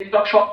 TikTok shop.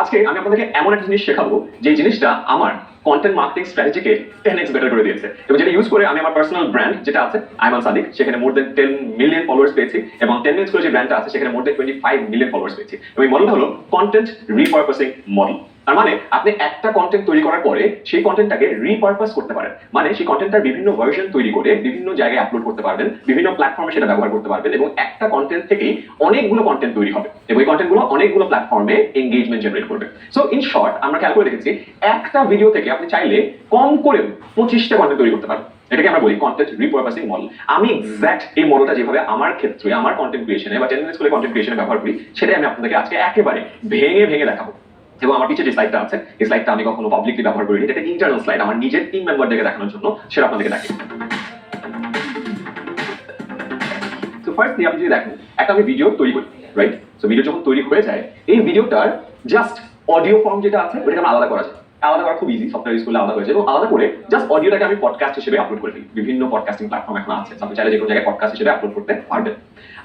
আজকে আমি আপনাদেরকে এমন একটা জিনিস শেখাবো যে জিনিসটা আমার কন্টেন্ট মার্কেটিং স্ট্র্যাটেজিকে 10x বেটার করে দিয়েছে এবং যেটা ইউজ করে আমি আমার পার্সোনাল ব্র্যান্ড যেটা আছে আইমান সাদিক সেখানে মোর দেন 10 মিলিয়ন ফলোয়ার্স পেয়েছি এবং 10 মিনিটস করে যে ব্র্যান্ডটা আছে সেখানে মোর দেন 25 মিলিয়ন ফলোয়ার্স পেয়েছি এবং এই মডেলটা হলো কন্টেন্ট রিপারপাসিং মডেল। তার মানে আপনি একটা কন্টেন্ট তৈরি করার পরে সেই কন্টেন্টটাকে রিপারপাস করতে পারেন, মানে সেই কন্টেন্টটার বিভিন্ন ভার্সন তৈরি করে বিভিন্ন জায়গায় আপলোড করতে পারবেন, বিভিন্ন প্ল্যাটফর্মে সেটা ব্যবহার করতে পারবেন এবং একটা কন্টেন্ট থেকেই অনেকগুলো কন্টেন্ট তৈরি হবে এবং এই কন্টেন্টগুলো অনেকগুলো প্ল্যাটফর্মে এঙ্গেজমেন্ট জেনারেট করবে। সো ইন শর্ট আমরা খেয়াল করে দেখেছি একটা ভিডিও থেকে আপনি চাইলে কম করেও 25টা কন্টেন্ট তৈরি করতে পারবেন। এটাকে আমরা বলি কন্টেন্ট রিপারপাসিং মডেল। আমি এক্স্যাক্ট এই মডেলটা যেভাবে আমার ক্ষেত্রে আমার কন্টেন্ট ক্রিয়েশনে বা 10 মিনিটস করে কন্টেন্ট ক্রিয়েশনে ব্যবহার করি সেটাই আমি আপনাদেরকে আজকে একেবারে ভেঙে ভেঙে দেখাবো। এবং আমার পিছে যে স্লাইডটা আছে এই স্লাইডটা আমি কখনো পাবলিকলি ব্যবহার করিনি, এটা একটা ইন্টারনাল স্লাইড আমার নিজের টিম মেম্বারদেরকে দেখানোর জন্য, সেটা আপনাদেরকে দেখাই। সো ফার্স্টলি আপনি যদি দেখেন একটা আমি ভিডিও তৈরি করি, রাইট? সো ভিডিও যখন তৈরি হয়ে যায় এই ভিডিওটার জাস্ট অডিও ফর্ম যেটা আছে ওটাকে আমরা আলাদা করা যায়। আলাদা করা খুব ইজি, সফটওয়্যার ইউজ করলে আলাদা হয়ে যায় এবং আলাদা করে জাস্ট অডিওটাকে আমি পডকাস্ট হিসেবে আপলোড করে দিই। বিভিন্ন পডকাস্টিং প্ল্যাটফর্ম এখন আছে, আপনি চাইলে যে কোনো জায়গায় পডকাস্ট হিসেবে আপলোড করতে পারবেন।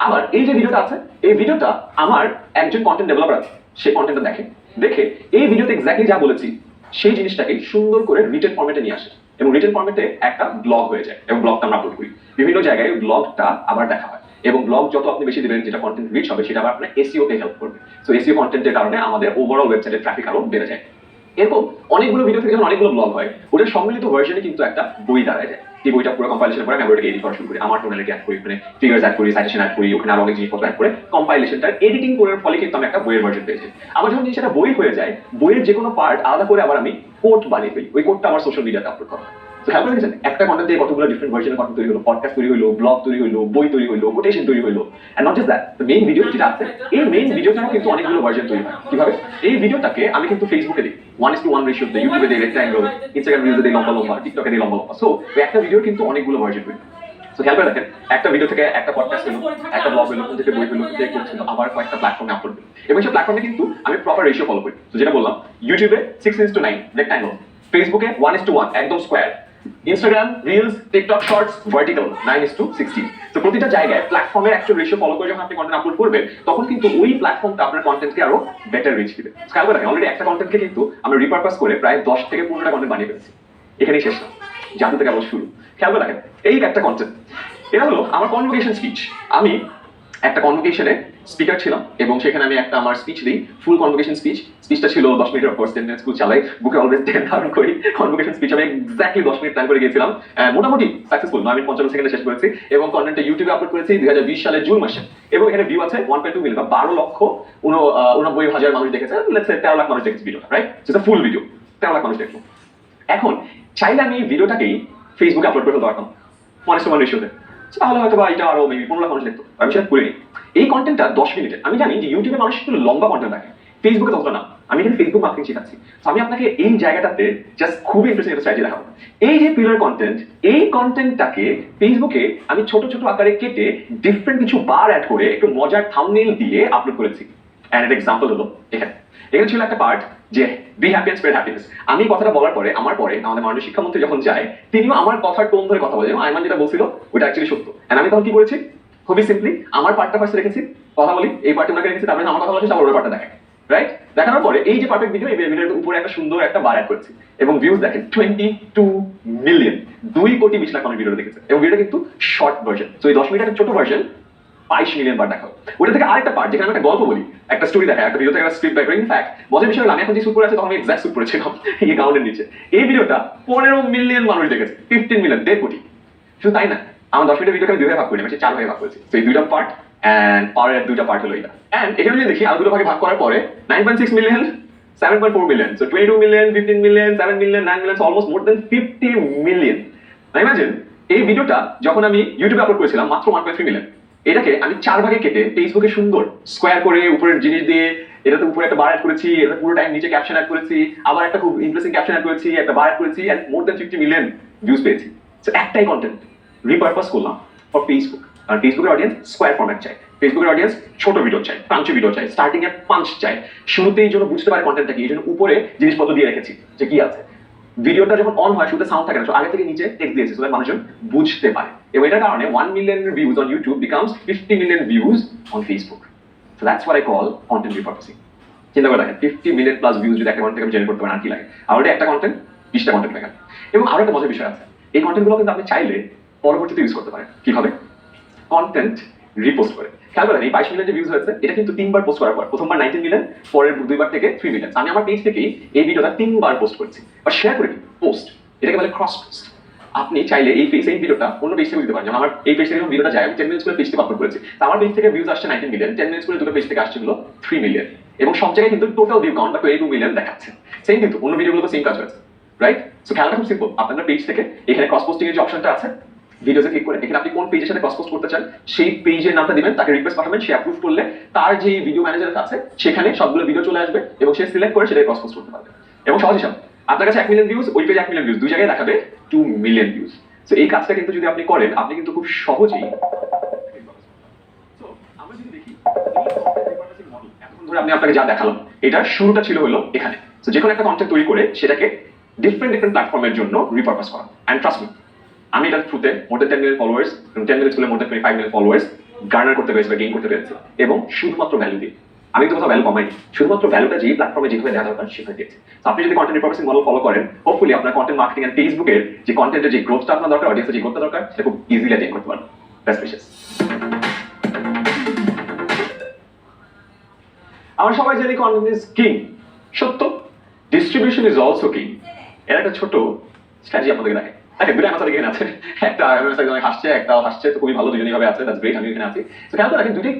আবার এই যে ভিডিওটা আছে এই ভিডিওটা আমার একজন কন্টেন্ট ডেভেলপার আছে, সে কন্টেন্টটা দেখে এই ভিডিওতে এক্স্যাক্টলি যা বলেছি সেই জিনিসটাকে সুন্দর করে রিটেন ফরম্যাটে নিয়ে আসে এবং রিটেন ফরম্যাটে একটা ব্লগ হয়ে যায় এবং ব্লগটা আমরা আপলোড করি। বিভিন্ন জায়গায় ব্লগটা আবার দেখা হয় এবং ব্লগ যত আপনি বেশি দিবেন যেটা কন্টেন্ট রিচ হবে সেটা আবার আপনার এসইও তে হেল্প করবে। সো এসইও কন্টেন্টের কারণে আমাদের ওভারঅল ওয়েবসাইটের ট্রাফিক আরো বেড়ে যায়। এরকম অনেকগুলো ভিডিও থেকে যখন অনেকগুলো ব্লগ হয় ওটার সম্মিলিত ভার্সনে কিন্তু একটা বই দাঁড়ায় যায়। এই বইটা পুরো কম্পাইলেশন করে আমি ওটাকে এডিট করা শুরু করি, আমার টোনালিটি অ্যাড করি, ওখানে ফিগার্স অ্যাড করি, সাইটেশন অ্যাড করি, ওখানে আরো অনেক জিনিসপত্র অ্যাড করে কম্পাইলেশনটা এডিটিং করার ফলে কিন্তু আমি একটা বইয়ের ভার্সন পেয়েছি। আবার যখন জিনিসটা বই হয়ে যায় বইয়ের যে কোনো পার্ট আলাদা করে আবার আমি কোড বানিয়ে ফেলি, ওই কোডটা আমার সোশ্যাল মিডিয়াতে আপলোড করা হয়। তো খেয়াল করে দেখেন একটা কন্টেন্ট দিয়ে কতগুলো ডিফারেন্ট ভার্সনের কন্টেন্ট তৈরি হলো, পডকাস্ট তৈরি হলো, ব্লগ তৈরি হলো, বই তৈরি হলো, কোটেশন তৈরি হলো। And not just that, the main video যেটা আছে এই মেইন ভিডিওটাও কিন্তু অনেকগুলো ভার্সন তৈরি হয়। কিভাবে? এই ভিডিওটাকে আমি কিন্তু ফেসবুকে দিই 1:1 রেশিওতে, ইউটিউবে দিই রেক্ট্যাঙ্গল, ইনস্টাগ্রাম রিলসে দিই লম্বা লম্বা, টিকটকে দিই লম্বা লম্বা। সো একটা ভিডিও কিন্তু অনেকগুলো ভার্সন তৈরি। সো খেয়াল করে দেখেন একটা ভিডিও থেকে একটা পডকাস্ট হলো, একটা ব্লগ হলো, থেকে বই হলো, থেকে কোর্স হলো, আবার কয়েকটা প্ল্যাটফর্মে আপলোড হলো এবং সেই প্ল্যাটফর্মে কিন্তু আমি প্রপার রেশিও ফলো করি। তো যেটা বললাম ইউটিউবে 6:9 রেক্ট্যাঙ্গল, ফেসবুকে 1:1 একদম square, Instagram reels, TikTok shorts vertical 9:16। তো প্রতিটা জায়গায় প্ল্যাটফর্মের অ্যাকচুয়াল রেশিও ফলো করে যখন আপনি কন্টেন্ট আপলোড করবেন তখন কিন্তু ওই প্ল্যাটফর্মটা আপনার কন্টেন্টকে আরো বেটার রিচ দিবে। খেয়াল করে দেখেন অলরেডি একটা কন্টেন্টকে কিন্তু আমরা রিপারপাস করে প্রায় 10 থেকে 15টা কন্টেন্ট বানিয়ে ফেলছি। এখানেই শেষ না, জাদু থেকে আবার শুরু। খেয়াল করে দেখেন এই একটা কন্টেন্ট, এটা হলো আমার কনভোকেশন স্পিচ। আমি একটা কনভোকেশনে স্পিকার ছিলাম এবং সেখানে আমি একটা আমার স্পিচ দিই, ফুল কনভোকেশন স্পিচটা ছিল 10 মিনিটের। অফকোর্স 10 মিনিট স্কুল চালাই, বুকে অলওয়েজ 10 ধারণ করি। কনভোকেশন স্পিচ আমি এক্স্যাক্টলি 10 মিনিট প্ল্যান করে গিয়েছিলাম, মোটামুটি সাকসেসফুল 9 মিনিট 55 সেকেন্ডে শেষ করেছি এবং কন্টেন্টটা ইউটিউবে আপলোড করেছি 2020 সালের জুন মাসে এবং এখানে ভিউ আছে 1.2 মিলিয়ন, 12,89,000 মানুষ দেখেছে, লেটস সে 13 লাখ মানুষ দেখেছে ভিডিওটা, right? It's a full video, 13 lakh মানুষ দেখলো। এখন চাইলে আমি এই ভিডিওটাকেই ফেসবুকে আপলোড করে ফেলতে পারতাম 1:1 রেশিওতে, তাহলে হয়তো বা এটা আরো মেবি 15 লাখ মানুষ দেখতো। আমি সেটা করিনি। এই কন্টেন্টটা 10 মিনিটের। আমি জানি যে ইউটিউবে মানুষ একটু লম্বা কন্টেন্ট দেখে, ফেসবুকে ততটা না। আমি এখানে ফেসবুক মার্কেটিং শেখাচ্ছি। তো আমি আপনাকে এই জায়গাটাতে জাস্ট খুবই ইন্টারেস্টিং একটা স্ট্র্যাটেজি দেখাবো। এই যে পিলার কন্টেন্ট, এই কন্টেন্টটাকে ফেসবুকে আমি ছোট ছোট আকারে কেটে ডিফারেন্ট কিছু বার অ্যাড করে একটু মজার থাম্বনেইল দিয়ে আপলোড করেছি। এন্ড এর এক্সাম্পল হলো এখানে ছিল একটা পার্ট যে be happy and spread happiness. আমি কথাটা বলার পরে আমাদের মাননীয় শিক্ষামন্ত্রী যখন যায় তিনিও আমার কথার টোন ধরে কথা বলে এবং আইমান যেটা বলছিল ওটা অ্যাকচুয়ালি সত্য। এন্ড আমি তখন কি করেছি, খুবই সিম্পলি আমার পার্টটা ফার্স্ট রেখেছি, কথা বলি, এই পার্টটা ওনাকে রেখেছি, তারপরে আমার কথা বলছি, তারপর ওর পার্টটা দেখেন, রাইট? দেখানোর পরে এই যে পারফেক্ট ভিডিও, এই ভিডিওর উপরে একটা সুন্দর একটা বার অ্যাড করেছি এবং ভিউজ দেখেন 22 মিলিয়ন, 2,20 লাখ মানুষ ভিডিও দেখেছে এবং ভিডিওটা কিন্তু শর্ট ভার্সন। তো এই 10 মিনিটের একটা ছোট ভার্সন 22 মিলিয়ন বার দেখা। ওটা থেকে আরেকটা পার্ট যেখানে আমি একটা গল্প বলি, একটা স্টোরি দেখায়, একটা ভিডিও থেকে একটা স্ক্রিপ্ট ব্যাক। ইনফ্যাক্ট মজার বিষয় হলো আমি এখন যে শুট করে আছি তখন আমি এক্সাক্ট শুট করেছিলাম এই গাউনের নিচে। এই ভিডিওটা 15 মিলিয়ন মানুষ দেখেছে, 15 মিলিয়ন, 1.5 কোটি। শুধু তাই না, আমার 10 মিনিটের ভিডিওকে আমি 2 ভাগে ভাগ করি, আমি 4 ভাগে ভাগ করেছি। তো এই দুইটা পার্ট এন্ড পাওয়ারের দুইটা পার্ট হলো এটা। এন্ড এখানে যদি দেখি আর দুটো ভাগে ভাগ করার পরে 9.6 million, 7.4 million, so 22 million, 15 million, 7 million, 9 million, almost more than 50 million. না ইমাজিন এই ভিডিওটা যখন আমি ইউটিউবে আপলোড করেছিলাম মাত্র 1.3 মিলিয়ন, এটাকে আমি 4 ভাগে কেটে ফেসবুকে সুন্দর স্কোয়ার করে উপরের জিনিস দিয়ে এটাতে উপরে একটা বার অ্যাড করেছি, এটা পুরো টাইম নিচে ক্যাপশন অ্যাড করেছি, আবার একটা খুব ইন্টারেস্টিং ক্যাপশন অ্যাড করেছি, একটা বার অ্যাড করেছি and more than 50 million views পেয়েছি। সো একটাই কন্টেন্ট রিপারপাস করলাম ফর ফেসবুক। কারণ ফেসবুকের অডিয়েন্স স্কোয়ার ফরম্যাট চাই, ফেসবুকের অডিয়েন্স ছোট ভিডিও চাই, পাঞ্চি ভিডিও চাই, স্টার্টিং এ পাঞ্চ চাই, শুরুতেই জন্য বুঝতে পারে কন্টেন্টটা কি, এই জন্য উপরে জিনিসপত্র দিয়ে রেখেছি যে কি আছে। ভিডিওটা যখন অন হয় শুধু সাউন্ড থাকে না, আগে থেকে নিচে টেক্সট দিয়েছে যাতে মানুষজন বুঝতে পারে। এবং এটার কারণে 1 million views on YouTube becomes 50 million views on Facebook. So that's what I call content রিপারপাসিং। চিন্তা করে দেখেন 50 মিলিয়ন প্লাস ভিউজ যদি একটা কন্টেন্ট থেকে জেনারেট করতে পারেন আর কি লাগে। অলরেডি একটা কন্টেন্ট 20টা কন্টেন্ট লাগে। এবং আরো একটা মজার বিষয় আছে, এই কন্টেন্টগুলো কিন্তু আপনি চাইলে পরবর্তীতে ইউজ করতে পারেন। কিভাবে? কন্টেন্ট রিপোস্ট করে। খেয়াল করেন এই 22 মিলিয়ন যে ভিউজ হয়েছে এটা কিন্তু 3বার পোস্ট করার পর, প্রথমবার 19 মিলিয়ন, পরের 2বার থেকে 3 মিলিয়ন। আমি আমার পেজ থেকেই এই ভিডিওটা 3বার পোস্ট করেছি বা শেয়ার করেছি। পোস্ট এটাকে বলে ক্রস পোস্ট। আপনি চাইলে এই ভিডিওটা অন্য পেজ থেকে দিতে পারেন। যেমন আমার এই পেজ থেকে যখন ভিডিওটা যায় আমি 10 মিনিটস করে পেজ থেকে আপলোড করেছি, তো আমার পেজ থেকে ভিউজ আসছে 19 মিলিয়ন, 10 মিনিটস করে দুটো পেজ থেকে আসছে হলো 3 মিলিয়ন। এবং সব জায়গায় কিন্তু টোটাল ভিউ কাউন্ট বা 22 মিলিয়ন দেখাচ্ছে। সেম কিন্তু অন্য ভিডিওগুলো তো সেম কাজ হয়েছে, রাইট? সো খেলাটা খুব সিম্পল। আপনার পেজ থেকে এখানে ক্রস পোস্টিং এর যে অপশনটা আছে, ভিডিওতে ক্লিক করে এখানে আপনি কোন পেজের সাথে ক্রস পোস্ট করতে চান সেই পেজের নামটা দিবেন, তাকে রিকোয়েস্ট পাঠাবেন, সে অ্যাপ্রুভ করলে তার যে ভিডিও ম্যানেজার আছে সেখানে সবগুলো ভিডিও চলে আসবে এবং সে সিলেক্ট করে সেটা ক্রস পোস্ট করতে পারবে। এবং সহজ হিসাব, আপনার কাছে 1 মিলিয়ন ভিউজ, ওই পেজে 1 মিলিয়ন ভিউজ, দুই জায়গায় দেখাবে 2 মিলিয়ন ভিউজ। সো এই কাজটা কিন্তু যদি আপনি করেন আপনি কিন্তু খুব সহজেই। সো আমরা যদি দেখি এখন ধরে আমি আপনাকে যা দেখালাম এটার শুরুটা ছিল হলো এখানে। সো যে কোনো একটা কন্টেন্ট তৈরি করে সেটাকে ডিফারেন্ট প্ল্যাটফর্মের জন্য রিপারপাস করা। এন্ড ট্রাস্ট মি, আমি এটার থ্রুতে মোর দেন 10 মিলিয়ন ফলোয়ার্স, 10 মিলিয়ন স্কুলে মোর দেন 25 মিলিয়ন ফলোয়ার্স গার্নার করতে পেরেছি বা গেইন করতে পেরেছি। এবং শুধুমাত্র ভ্যালু দিয়ে, আমি তো কোথাও ভ্যালু কমাইনি, শুধুমাত্র ভ্যালুটা যেই প্ল্যাটফর্মে যেভাবে দেওয়া দরকার সেভাবে দিয়েছি। তো আপনি যদি কন্টেন্ট রিপারপাসিং মডেল ফলো করেন, হোপফুলি আপনার কন্টেন্ট মার্কেটিং এন্ড ফেসবুকের যে কন্টেন্টের যে গ্রোথটা আপনার দরকার, অডিয়েন্সের যে গ্রোথটা দরকার, সেটা খুব ইজিলি অ্যাটেইন করতে পারবেন। Best wishes. আমরা সবাই জানি কন্টেন্ট ইজ কিং, সত্য। Distribution is also king. এর একটা ছোট স্ট্র্যাটেজি আপনাদের দেখে দুটো আমার সাথে এখানে আছে, একটা হাসছে একটাও হাসছে, তো খুবই ভালো, দুজনই ভাবে আছে, দ্যাটস গ্রেট, আমি এখানে আছি। তো খেয়াল করে দেখেন দুটোই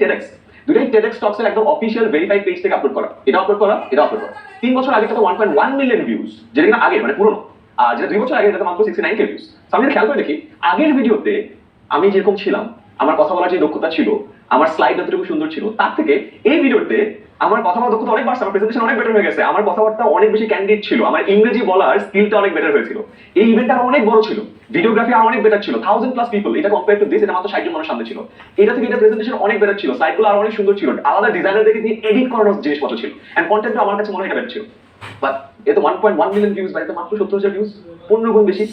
টেডেক্স টক্স এর একদম অফিশিয়াল ভেরিফাইড পেজ থেকে আপলোড করা, এটা আপলোড করা, এটা আপলোড করা। 3 বছর আগে তো 1.1 মিলিয়ন ভিউজ, যেটা কিনা আগে মানে পুরনো, আর যেটা 2 বছর আগে এটা মাত্র 69K ভিউজ। আমি যদি খেয়াল করে দেখি আগের ভিডিওতে আমি যেরকম ছিলাম, আমার কথা বলার যে দক্ষতা ছিল, আমার স্লাইড যতটুকু সুন্দর ছিল, তার থেকে এই ভিডিওতে আমার কথা বলার দক্ষতা অনেক বাড়ছে, আমার প্রেজেন্টেশন অনেক বেটার হয়ে গেছে, আমার কথাবার্তা অনেক বেশি ক্যান্ডিডেট ছিল, আমার ইংরেজি বলার স্কিলটা অনেক বেটার হয়েছিল, এই ইভেন্টটা অনেক বড় ছিল, ভিডিওগ্রাফি আর অনেক বেটার ছিল, 1000+ পিপল, এটা কম্পেয়ার টু দিস এটা মাত্র 60 জন মানুষ সামনে ছিল, এটা থেকে এটা প্রেজেন্টেশন অনেক বেটার ছিল, স্লাইডগুলো আর অনেক সুন্দর ছিল, আলাদা ডিজাইনার দেখে দিয়ে এডিট করানোর জিনিসপত্র ছিল, এন্ড কন্টেন্টটা আমার কাছে মনে হয় এটা বেটার ছিল। বাট এতে 1.1 মিলিয়ন ভিউজ, বা এটা মাত্র 70,000 ভিউজ, 15 গুণ বেশি।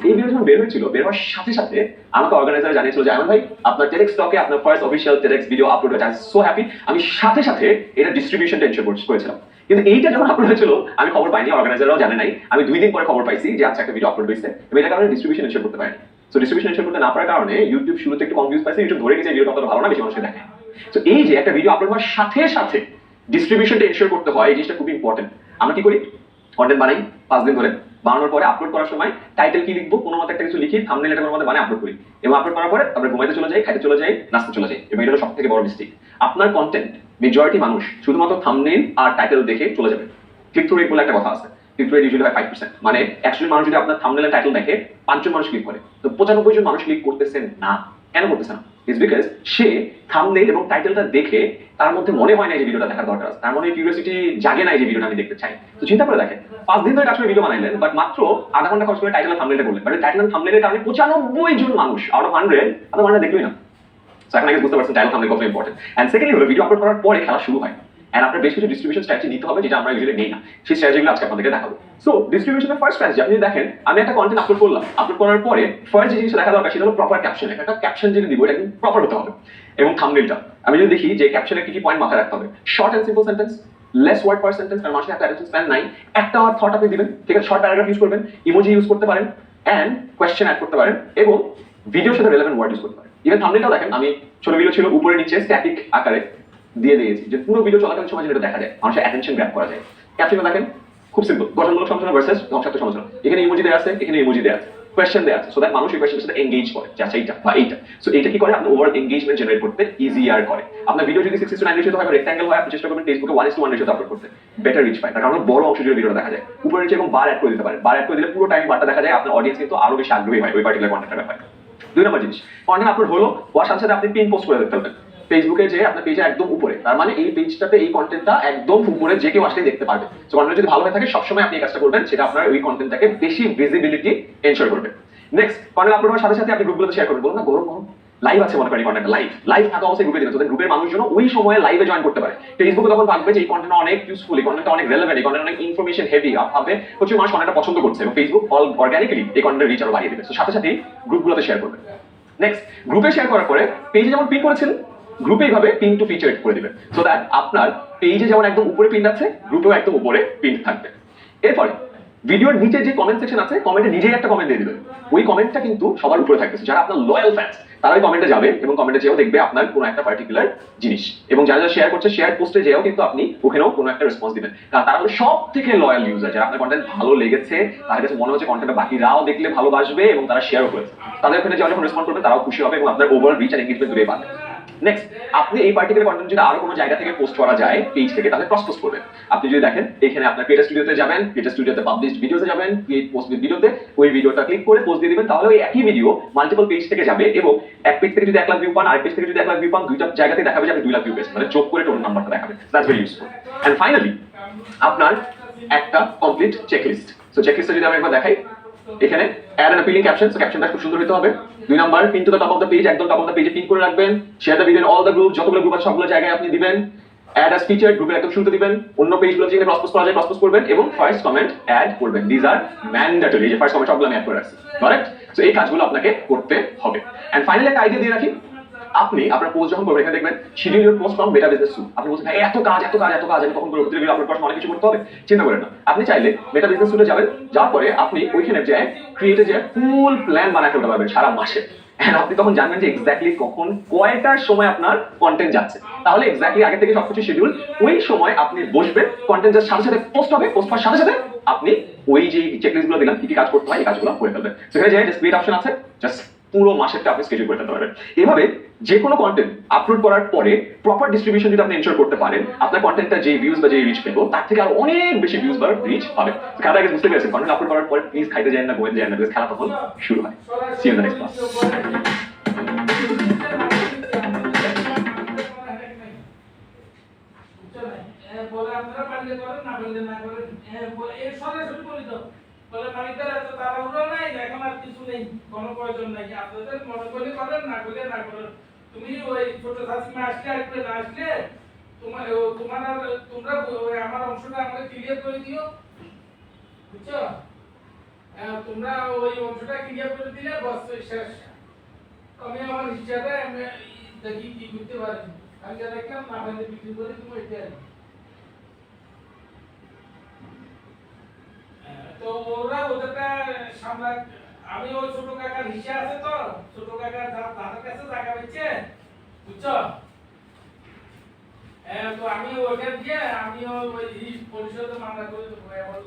এই ভিডিও যখন বের হয়েছিল, বের হওয়ার সাথে সাথে আমাকে অর্গানাইজার জানিয়েছিল যে আমান ভাই আপনার টেডেক্স টকে আপনার ফার্স্ট অফিশিয়াল টেডেক্স ভিডিও আপলোড হয়েছে, আই এম সো হ্যাপি। আমি সাথে সাথে এটা ডিস্ট্রিবিউশনটা এনশিওর করেছিলাম, কিন্তু এইটা যখন আপলোড হয়েছিল আমি খবর পাইনি, অর্গানাইজাররাও জানে নাই, আমি 2 দিন পরে খবর পাইছি যে আচ্ছা একটা ভিডিও আপলোড হয়েছে, এবং এটার কারণে ডিস্ট্রিবিউশন এনশিওর করতে পারিনি। সো ডিস্ট্রিবিউশন এনশিওর করতে না পারার কারণে ইউটিউব শুরুতে একটু কনফিউজ পাইছে, ইউটিউব ধরে গেছে ভিডিওটা অতটা ভালো না, বেশি মানুষকে দেখে। সো এই যে একটা ভিডিও আপলোড হওয়ার সাথে সাথে ডিস্ট্রিবিউশনটা এনশিওর করতে হয়, এই জিনিসটা খুবই ইম্পর্টেন্ট। আমরা কি করি, কন্টেন্ট বানাই 5 দিন ধরে, বানানোর পরে আপলোড করার সময় টাইটেল কি লিখবো, কোনো মতে একটা কিছু লিখি, থাম্বনেল এটা কোনো মতে বানিয়ে আপলোড করি, এবং আপলোড করার পরে আমরা ঘুমাইতে চলে যাই, খাইতে চলে যাই, নাচতে চলে যাই, এবং এটা হলো সবথেকে বড় মিস্টেক। আপনার কন্টেন্ট মেজরিটি মানুষ শুধুমাত্র থাম্বনেল আর টাইটেল দেখে চলে যাবে। ক্লিক থ্রু রেট বলে একটা কথা আছে, ক্লিক থ্রু রেট ইউজুয়ালি হয় 5%, মানে 100 জন মানুষ যদি আপনার থাম্বনেল আর টাইটেল দেখে 5 জন মানুষ ক্লিক করে, তো 95 জন মানুষ ক্লিক করতেছেন না। কেন করতেছে না? ইজ বিকজ সে থাম্বনেল এবং টাইটেলটা দেখে তার মধ্যে মনে হয় না যে ভিডিওটা দেখার দরকার আছে, তার মনে কিউরিওসিটি জাগে না যে ভিডিওটা আমি দেখতে চাই। তো চিন্তা করে দেখেন 5 দিন ধরে কাজ করে ভিডিও বানাইলেন, বাট মাত্র আধা ঘন্টা খরচ করে টাইটেল আর থাম্বনেলটা করলেন, বাট টাইটেল আর থাম্বনেলের কারণে 95 জন মানুষ আউট অফ 100 আপনার মানে দেখলোই না। সো এখন আগে বুঝতে পারছেন টাইটেল থাম্বনেল কত ইম্পর্টেন্ট। এন্ড সেকেন্ডলি হলো ভিডিও আপলোড করার পরে খেলা শুরু হয়, এন্ড আপনার বেশ কিছু ডিস্ট্রিবিউশন স্ট্র্যাটেজি নিতে হবে, যেটা আমরা ইউজুয়ালি নেই না, সেই স্ট্র্যাটেজিগুলো আজকে আপনাদেরকে দেখাবো। সো ডিস্ট্রিবিউশনের ফার্স্ট স্ট্র্যাটেজি আপনি দেখেন, আমি একটা কন্টেন্ট আপলোড করলাম, আপলোড করার পরে ফার্স্ট যে জিনিসটা দেখা দরকার সেটা হলো প্রপার ক্যাপশন। একটা ক্যাপশন যদি দিব এটা কিন্তু প্রপার হতে হবে, এবং থাম্বনেলটা আমি যদি দেখি যে ক্যাপশনে কি কি পয়েন্ট মাথায় রাখতে হবে, short and simple sentence, less word per sentence, কারণ মানুষের একটা অ্যাটেনশন স্প্যান নাই, একটা থট আপনি দিবেন, ঠিক আছে, শর্ট প্যারাগ্রাফ ইউজ করবেন, ইমোজি ইউজ করতে পারেন, এন্ড কোয়েশ্চেন অ্যাড করতে পারেন, এবং ভিডিওর সাথে রিলেভেন্ট ওয়ার্ড ইউজ করতে পারেন। ইভেন থাম্বনেলটাও দেখেন, আমি ছোট ভিডিও ছিল উপরে নিচে স্ট্যাটিক আকারে দিয়ে দিয়েছি, যে পুরো ভিডিও চলাকালীন সময় যেটা দেখা যায়, মানুষের অ্যাটেনশন গ্র্যাব করা যায়। ক্যাপশনে দেখেন খুব সিম্পল, গঠনমূলক সমালোচনা ভার্সেস ধ্বংসাত্মক সমালোচনা, এখানে ইমোজি দেওয়া আছে, এখানে ইমোজি দেওয়া আছে, কোয়েশ্চেন দেওয়া আছে, সো দ্যাট মানুষ এই কোয়েশ্চেনের সাথে এনগেজ করে যে আচ্ছা এইটা বা এইটা। সো এইটা কি করে, আপনার ওভারঅল এনগেজমেন্ট জেনারেট করতে ইজিয়ার করে। আপনার ভিডিও যদি 6:9 রেশিওতে হয় বা রেক্ট্যাঙ্গেল হয়, আপনি চেষ্টা করবেন ফেসবুকে 1:1 রেশিওতে আপলোড করতে, বেটার রিচ পায়, তার কারণ বড় অংশ জুড়ে ভিডিওটা দেখা যায়, উপরে নিচে এবং বার অ্যাড করে দিতে পারেন, বার অ্যাড করে দিলে পুরো টাইম বারটা দেখা যায়, আপনার অডিয়েন্স কিন্তু আরো বেশি আগ্রহী হয় ওই পার্টিকুলার কন্টেন্টের ব্যাপারে। 2 নম্বর জিনিস, কন্টেন্ট আপলোড হলো, হওয়ার সাথে সাথে আপনি পিন পোস্ট করে ফেলবেন ফেসবুকে, যে আপনার পেজে একদম উপরে, তার মানে এই পেজটাতে এই কন্টেন্টটা একদম উপরে, যে কেউ আসলে দেখতে পারবে। সো কন্টেন্ট যদি ভালো হয়ে থাকে সবসময় আপনি এই কাজটা করবেন, সেটা আপনার ওই কন্টেন্টটাকে বেশি ভিজিবিলিটি এনশিওর করবে। নেক্সট, কন্টেন্ট আপলোড হওয়ার সাথে সাথে আপনি গ্রুপগুলোতে শেয়ার করবেন, বলুন না গরম গরম লাইভ আছে মনে করি কন্টেন্ট লাইভ থাকা অবস্থায় গ্রুপে দিবেন, তো গ্রুপের মানুষজন ওই সময়ে লাইভে জয়েন করতে পারে। ফেসবুকে তখন ভাববে যে এই কন্টেন্ট অনেক ইউজফুল, এই কন্টেন্ট অনেক রেলেভেন্ট, এই কন্টেন্ট অনেক ইনফরমেশন হেভি, ভাববে প্রচুর মানুষ কন্টেন্টটা পছন্দ করছে এবং ফেসবুক অর্গানিক্যালি এই কন্টেন্টের রিচ আরো বাড়িয়ে দিবে। তো সাথে সাথে গ্রুপগুলোতে শেয়ার করবে। নেক্সট, গ্রুপে শেয়ার করার পরে পেজে যেমন পিন করেছেন, গ্রুপে এইভাবে পিন টু ফিচার করে দিবেন, সো দ্যাট আপনার পেজে যেমন একদম উপরে পিন আছে, গ্রুপেও একদম উপরে পিন থাকবে। এরপরে ভিডিওর নিচে যে কমেন্ট সেকশন আছে, কমেন্টে নিজেই একটা কমেন্ট দিয়ে দিবেন। ওই কমেন্টটা কিন্তু সবার উপরে থাকতেছে, যারা আপনার লয়াল ফ্যান্স তারা ওই কমেন্টে যাবে এবং কমেন্টে যেও দেখবে আপনার কোনো একটা পার্টিকুলার জিনিস, এবং যারা যারা শেয়ার করছে শেয়ার পোস্টে যেও কিন্তু আপনি ওখানেও কোনো একটা রেসপন্স দিবেন, কারণ তারা হলো সব থেকে লয়াল ইউজার, যারা আপনার কন্টেন্ট ভালো লেগেছে, তাদের কাছে মনে হচ্ছে কন্টেন্টটা বাকিরাও দেখলে ভালোবাসবে এবং তারা শেয়ারও করেছে, তাদের ওখানে যারা যখন রেসপন্স করবে তারাও খুশি হবে এবং আপনার ওভারঅল রিচ আর এনগেজমেন্ট দূরে পাবে। নেক্সট, আপনি এই পার্টিকুলার কন্টেন্ট যদি আরো কোনো জায়গা থেকে পোস্ট করা যায় পেজ থেকে, তাহলে ক্রস পোস্ট করবেন। আপনি যদি দেখেন এখানে আপনার ক্রিয়েটর স্টুডিওতে যাবেন, ক্রিয়েটর স্টুডিওতে পাবলিশড ভিডিওতে যাবেন, ক্রিয়েট পোস্ট উইথ ভিডিওতে ওই ভিডিওটা ক্লিক করে পোস্ট দিয়ে দিবেন, তাহলে ওই একই ভিডিও মাল্টিপল পেজ থেকে যাবে এবং এক পেজ থেকে যদি 1 লাখ ভিউ পান, আরেক পেজ থেকে যদি 1 লাখ ভিউ পান, দুইটা জায়গাতে দেখাবে যে আপনি 2 লাখ ভিউ পেয়েছেন, মানে যোগ করে টোটাল নাম্বারটা দেখাবে। That's very useful. And finally আপনার একটা কমপ্লিট চেকলিস্ট। সো চেকলিস্টে যদি আমি একবার দেখাই, এখানে add an appealing caption, so ক্যাপশনটা খুব সুন্দর হতে হবে। 2 number, pin to the top of the page, একদম টপ অফ দ্য পেজে পিন করে রাখবেন। Share the video in all the group, যতগুলো গ্রুপ আছে সবগুলো জায়গায় আপনি দিবেন। অ্যাড অ্যাজ ফিচার, গ্রুপের একদম শুরুতে দিবেন। অন্য পেজগুলো যেখানে ক্রস পোস্ট করা যায় ক্রস পোস্ট করবেন এবং ফার্স্ট কমেন্ট অ্যাড করবেন। দিস আর ম্যান্ডেটরি, এই যে ফার্স্ট কমেন্ট সবগুলো আমি অ্যাড করে রাখছি, কারেক্ট? সো এই কাজগুলো আপনাকে করতে হবে। এন্ড ফাইনালি একটা আইডিয়া দিয়ে রাখি, আপনি আপনার পোস্ট যখন করবেন এখানে দেখবেন schedule your post from Meta business suite. আপনি বলছেন এত কাজ আমি কখন করব, প্রতিদিন আপলোড করার সময় অনেক কিছু করতে হবে, চিন্তা করেন না। আপনি চাইলে মেটা বিজনেস স্যুটে যাবেন, যাওয়ার পরে আপনি ওইখানে যে ক্রিয়েটে যে ফুল প্ল্যান বানায় ফেলতে পারবেন সারা মাসে। এন্ড আপনি তখন জানবেন যে এক্স্যাক্টলি কখন কয়টার সময় আপনার কন্টেন্ট যাচ্ছে, তাহলে এক্স্যাক্টলি আগে থেকে সবকিছু শিডিউল, ওই সময় আপনি বসবেন, কন্টেন্ট জাস্ট সাথে সাথে পোস্ট হবে, পোস্ট হওয়ার সাথে সাথে আপনি ওই যে চেকলিস্ট গুলো দিলাম কি কি কাজ করতে হয় এই কাজগুলো করে ফেলবেন। সেখানে যে জাস্ট ক্রিয়েট অপশন আছে, জাস্ট পুরো মাসেরটা আপনি স্কেডিউল করে ফেলতে পারবেন। এভাবে যে কোনো কন্টেন্ট আপলোড করার পরে প্রপার ডিস্ট্রিবিউশন যদি আপনি এনশিওর করতে পারেন, আপনার কন্টেন্টটা যে ভিউজ বা যে রিচ পেলো তার থেকে আর অনেক বেশি ভিউজ বা রিচ পাবে। খেলাটা আগে বুঝতে পেরেছেন, কন্টেন্ট আপলোড করার পরে প্লিজ খাইতে যান না, গোয়েন যান না, বিকজ খেলা তখন শুরু হয়। See you in the next class. বলে আপনারা পারলে করেন, না পারলে না করেন। বলে এর সরাসরি বলি তো, বলে মালিকদের এত তাড়াহুড়ো নাই, এখন আর কিছু নেই, কোনো প্রয়োজন নাই, আপনাদের মনে করলে করেন, না করলে না করেন। তুমি ওই ছোট শাসিমা আসলে আসবে, না আসলে তোমরা আমার অংশটা আমাকে ক্লিয়ার করে দিও, বুঝছো? তোমরা ওই অংশটা ক্লিয়ার করে দিলে বস শেষ। আমি আমার হিসাবে আমি দেখি কি করতে পারি, আমি যা দেখলাম না পারলে বিক্রি করে তুমি এটা। তো ওরা ওদেরটা সামলা, আমি ওই ছোট কাকার হিসা আছে, তো ছোট কাকার দাদার কাছে জায়গা পেয়েছে, বুঝছো? তো আমি ওইটা দিয়ে আমি ওই পরিষদে মামলা করে দেবো।